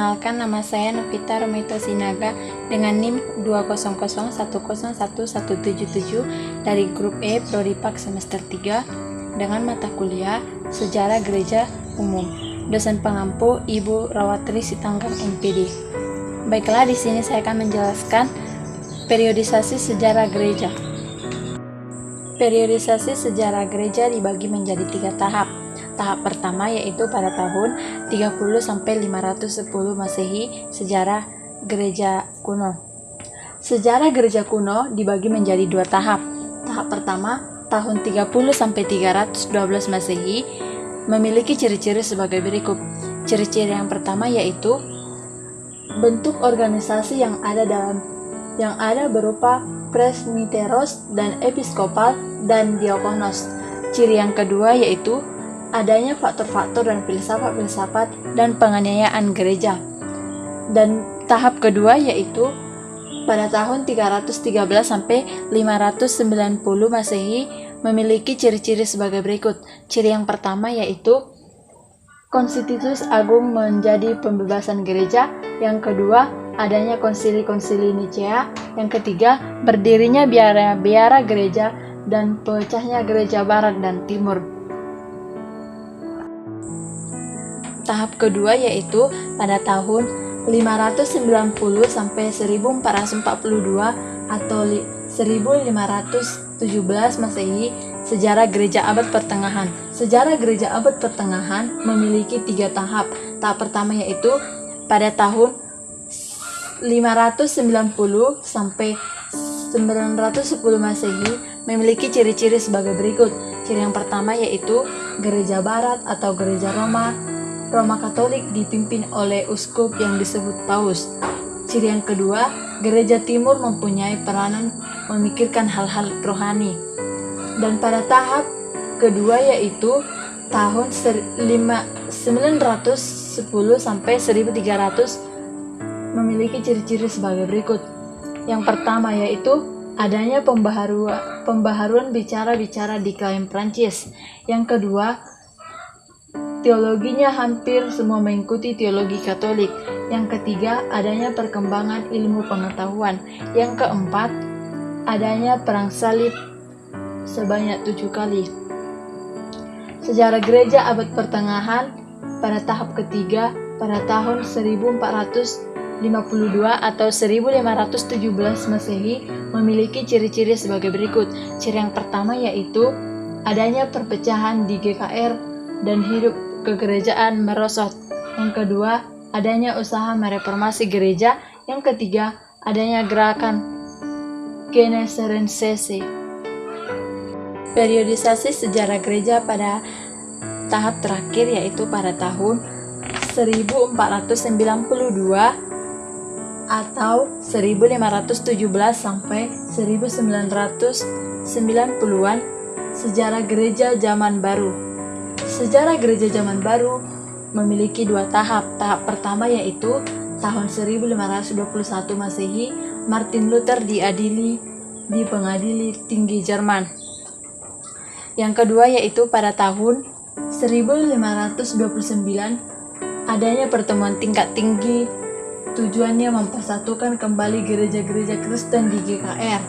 Perkenalkan, nama saya Novita Romito Sinaga dengan NIM 20010011777 dari Grup E Prodi PAK semester 3 dengan mata kuliah Sejarah Gereja Umum. Dosen pengampu Ibu Rawatri Sitanggang MPD. Baiklah, di sini saya akan menjelaskan periodisasi sejarah gereja. Periodisasi sejarah gereja dibagi menjadi 3 tahap. Tahap pertama yaitu pada tahun 30 sampai 510 Masehi, sejarah gereja kuno. Sejarah gereja kuno dibagi menjadi 2 tahap. Tahap pertama tahun 30 sampai 312 Masehi memiliki ciri-ciri sebagai berikut. Ciri-ciri yang pertama yaitu bentuk organisasi yang ada berupa presbiteros dan episkopal dan diakonos. Ciri yang kedua yaitu adanya faktor-faktor dan filsafat-filsafat dan penganiayaan gereja. Dan tahap kedua yaitu pada tahun 313 sampai 590 Masehi memiliki ciri-ciri sebagai berikut. Ciri yang pertama yaitu Konstitusi Agung menjadi pembebasan gereja. Yang kedua, adanya konsili-konsili Nicea. Yang ketiga, berdirinya biara-biara gereja dan pecahnya gereja barat dan timur. Tahap kedua yaitu pada tahun 590 sampai 1442 atau 1517 Masehi, sejarah gereja abad pertengahan. Sejarah gereja abad pertengahan memiliki 3 tahap. Tahap pertama yaitu pada tahun 590 sampai 910 Masehi memiliki ciri-ciri sebagai berikut. Ciri yang pertama yaitu gereja barat atau gereja Roma Katolik dipimpin oleh uskup yang disebut paus. Ciri yang kedua, gereja timur mempunyai peranan memikirkan hal-hal rohani. Dan pada tahap kedua yaitu tahun 910 sampai 1300 memiliki ciri-ciri sebagai berikut. Yang pertama yaitu adanya pembaharuan bicara-bicara di klaim Prancis. Yang kedua, teologinya hampir semua mengikuti teologi Katolik. Yang ketiga, adanya perkembangan ilmu pengetahuan. Yang keempat, adanya perang salib sebanyak 7 kali. Sejarah gereja abad pertengahan pada tahap ketiga pada tahun 1452 atau 1517 Masehi memiliki ciri-ciri sebagai berikut. Ciri yang pertama yaitu adanya perpecahan di GKR dan hidup kegerejaan merosot. Yang kedua, adanya usaha mereformasi gereja. Yang ketiga, adanya gerakan Geneserense. Periodisasi sejarah gereja pada tahap terakhir yaitu pada tahun 1492 atau 1517 sampai 1990-an, sejarah gereja zaman baru. Sejarah gereja zaman baru memiliki 2 tahap. Tahap pertama yaitu tahun 1521 Masehi, Martin Luther diadili di pengadilan tinggi Jerman. Yang kedua yaitu pada tahun 1529 adanya pertemuan tingkat tinggi, tujuannya mempersatukan kembali gereja-gereja Kristen di GKR.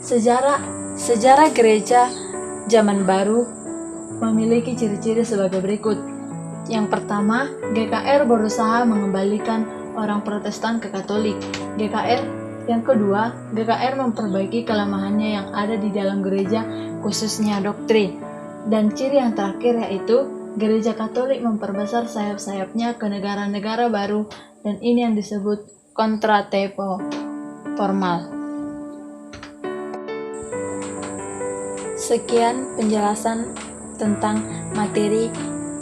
Sejarah gereja zaman baru memiliki ciri-ciri sebagai berikut. Yang pertama, GKR berusaha mengembalikan orang Protestan ke Katolik. Yang kedua, GKR memperbaiki kelemahannya yang ada di dalam gereja, khususnya doktrin. Dan ciri yang terakhir yaitu gereja Katolik memperbesar sayap-sayapnya ke negara-negara baru, dan ini yang disebut kontratepo formal. Sekian penjelasan tentang materi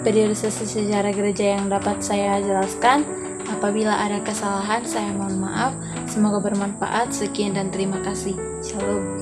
periodisasi sejarah gereja yang dapat saya jelaskan. Apabila ada kesalahan, saya mohon maaf. Semoga bermanfaat. Sekian dan terima kasih. Shalom.